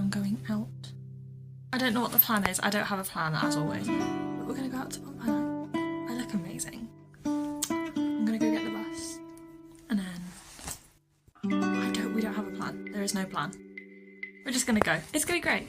I'm going out. I don't know what the plan is. I don't have a plan as always. But we're gonna go out to Bonfire night. I look amazing. I'm gonna go get the bus. And then we don't have a plan. There is no plan. We're just gonna go. It's gonna be great.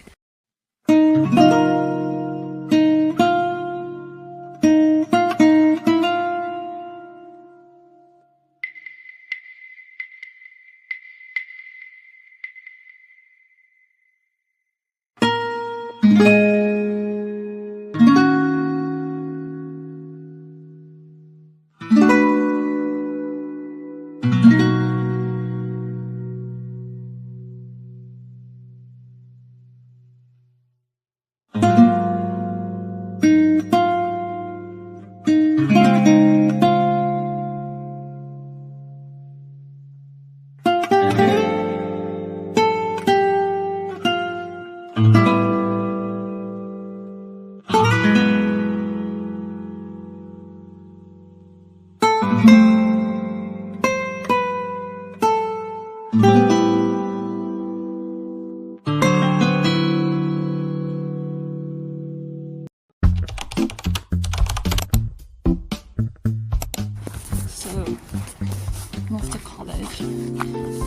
I'm off to college.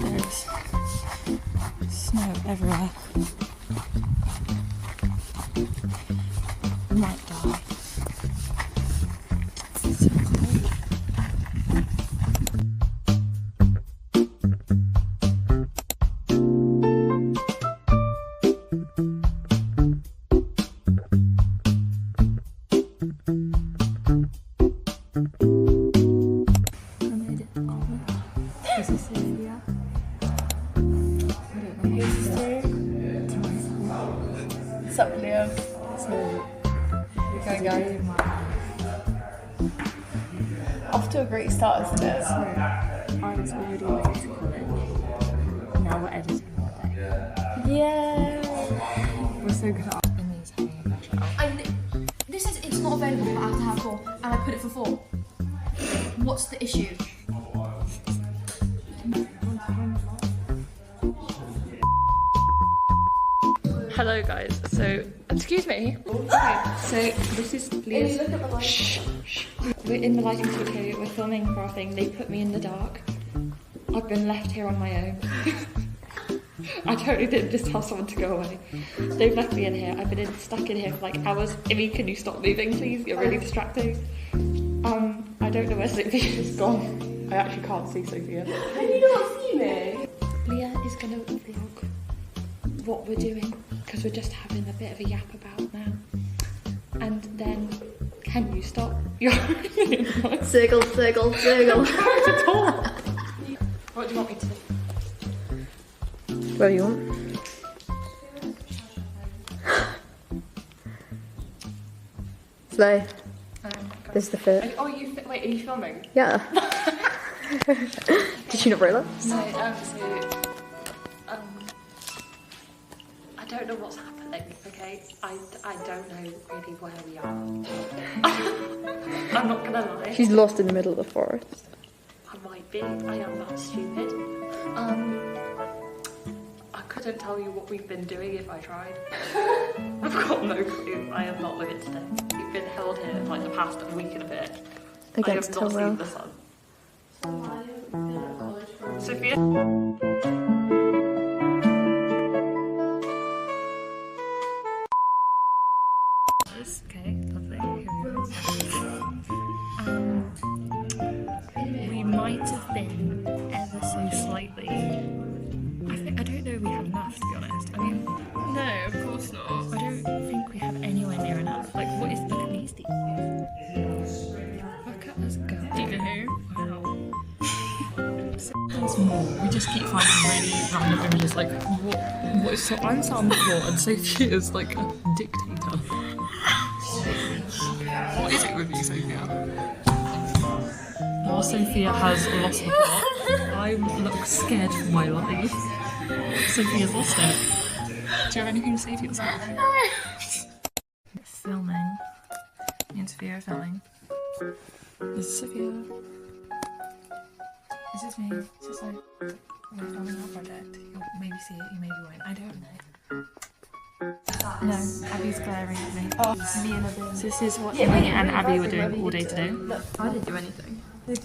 There's snow everywhere. I might die. It's so cold. This is Sophia. What's up, Liam? So, we're going to go. Off to a great start, isn't it? So, I was already late to college. Now we're editing all day. Yeah. We're so good at in these hanging This says it's not available, but I have to have 4, and I put it for 4. What's the issue? Hello guys, so, excuse me. So, this is Leah's. Shh, shh. We're in the lighting studio, we're filming for our thing. They put me in the dark. I've been left here on my own. I totally didn't just tell someone to go away. They've left me in here. I've been stuck in here for like hours. Amy, can you stop moving please? You're really distracting. I don't know where Sophia's gone. I actually can't see Sophia. How do you not see me? Leah is gonna vlog what we're doing because we're just having a bit of a yap about now. And then, can you stop? You're Circle, circle, circle. I'm trying to talk. What do you want me to do? Whatever you want. Slow. This is the fit. Wait, are you filming? Yeah. Did you not realise? No, I don't know what's happening, okay? I don't know really where we are. I'm not gonna lie. She's lost in the middle of the forest. I might be. I am that stupid. I couldn't tell you what we've been doing if I tried. I've got no clue. I am not with it today. We've been held here for like the past week and a bit. Against I have not her seen will. the sun. Sophia? Okay, lovely. Here we go. We might have been ever so slightly. I don't know if we have enough, to be honest. I mean, No, of course not. I don't think we have anywhere near enough. Like, what is, look at these things. Look at us go. Wow. There's more. We just keep finding really random images. Like, what is so? I'm sat on the floor and Sophia's like a dictator. What is it with you, Sophia? While Sophia has lost the plot, I look scared for my life. Sophia's lost it. Do you have anything to say to yourself? Filming. Me and Sophia are filming. This is Sophia. This is me. This is like we're filming our project. You'll maybe see it, you maybe won't. I don't know. No, Abby's glaring at me. Oh, me and a bin. So this is what me and Abby were doing all day today. Look, I didn't do anything. There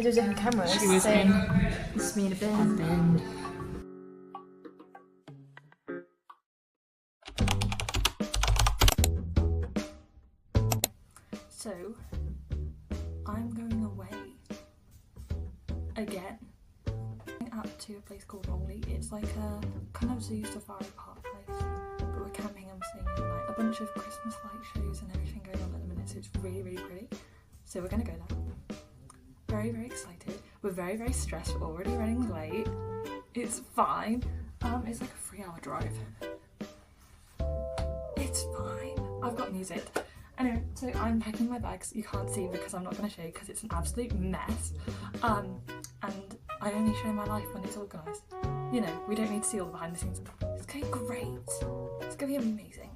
was different cameras. She was in. It's me and a bin. So, I'm going away again. Out to a place called Rolly. It's like a kind of zoo safari park place, but we're camping and seeing like a bunch of Christmas light shows and everything going on at the minute. So it's really, really pretty. So we're gonna go there. Very, very excited. We're very, very stressed. We're already running late. It's fine. It's like a 3-hour drive. It's fine. I've got music. Anyway, so I'm packing my bags. You can't see because I'm not going to show you because it's an absolute mess. And I only show my life when it's organised. You know, we don't need to see all the behind the scenes. It's going to be great. It's going to be amazing.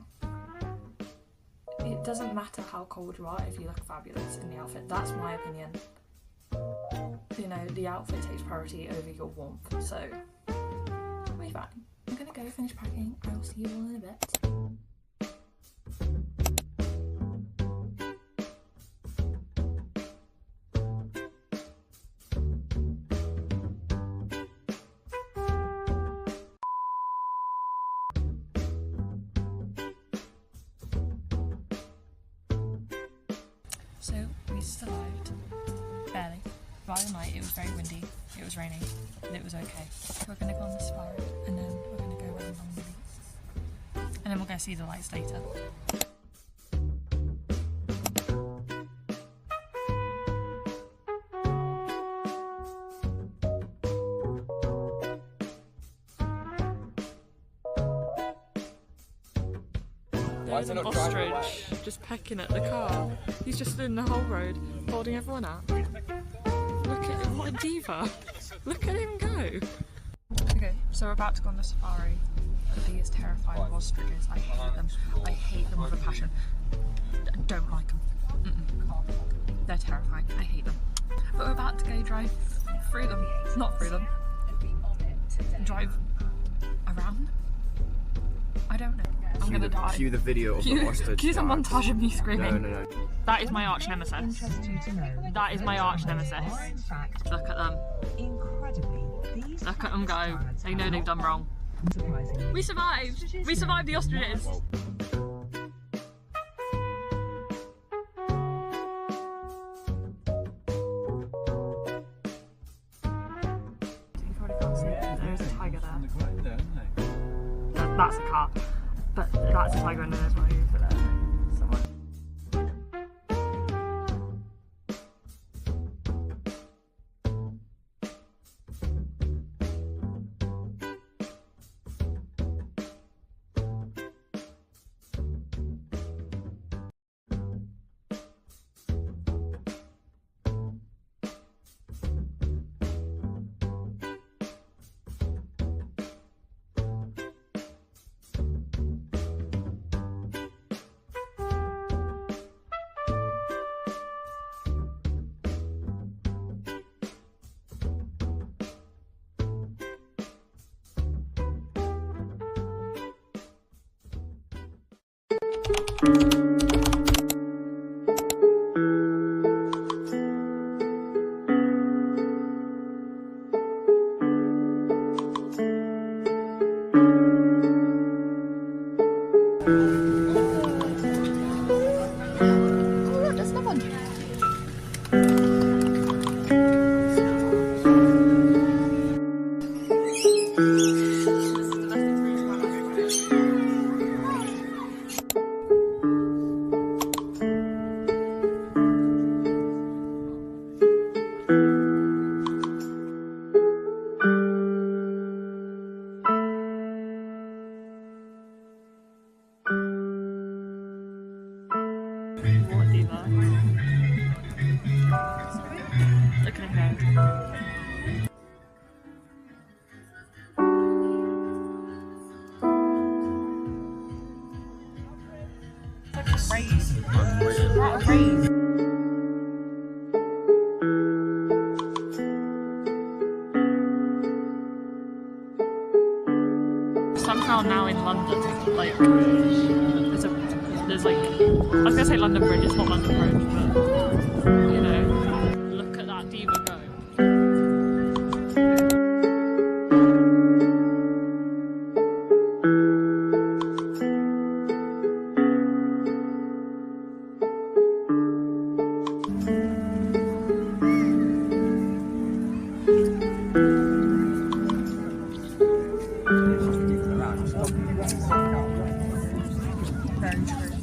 It doesn't matter how cold you are if you look fabulous in the outfit. That's my opinion. You know, the outfit takes priority over your warmth. So, we're fine. I'm going to go finish packing. I will see you all in a bit. So we survived, barely. By the night it was very windy, it was raining, but it was okay. We're going to go on the safari and then we're going to go around on the beach. And then we'll go see the lights later. There's an ostrich just pecking at the car. He's just in the whole road, holding everyone up. Look at him, what a diva. Look at him go. Okay, so we're about to go on the safari. These terrifying ostriches, I hate them. I hate them with a passion. Don't like them. They're terrifying, I hate them. But we're about to go drive through them. Not through them. Drive around? I don't know. I'm gonna die. Cue the video of the ostrich. Cue the montage of me screaming. No. That is my arch nemesis. That is my arch nemesis. Look at them. Look at them go. They know they've done wrong. We survived! We survived the ostriches! You probably can't see it. There's a tiger there. That's a car. But that's a tiger and there's one over there. Somewhere. What diva? Look at her. It's like a race. Not a race. Some somehow now in London, like, there's like, I was gonna say London Bridge, it's not London Bridge, but, you know, look at that diva go. Very true.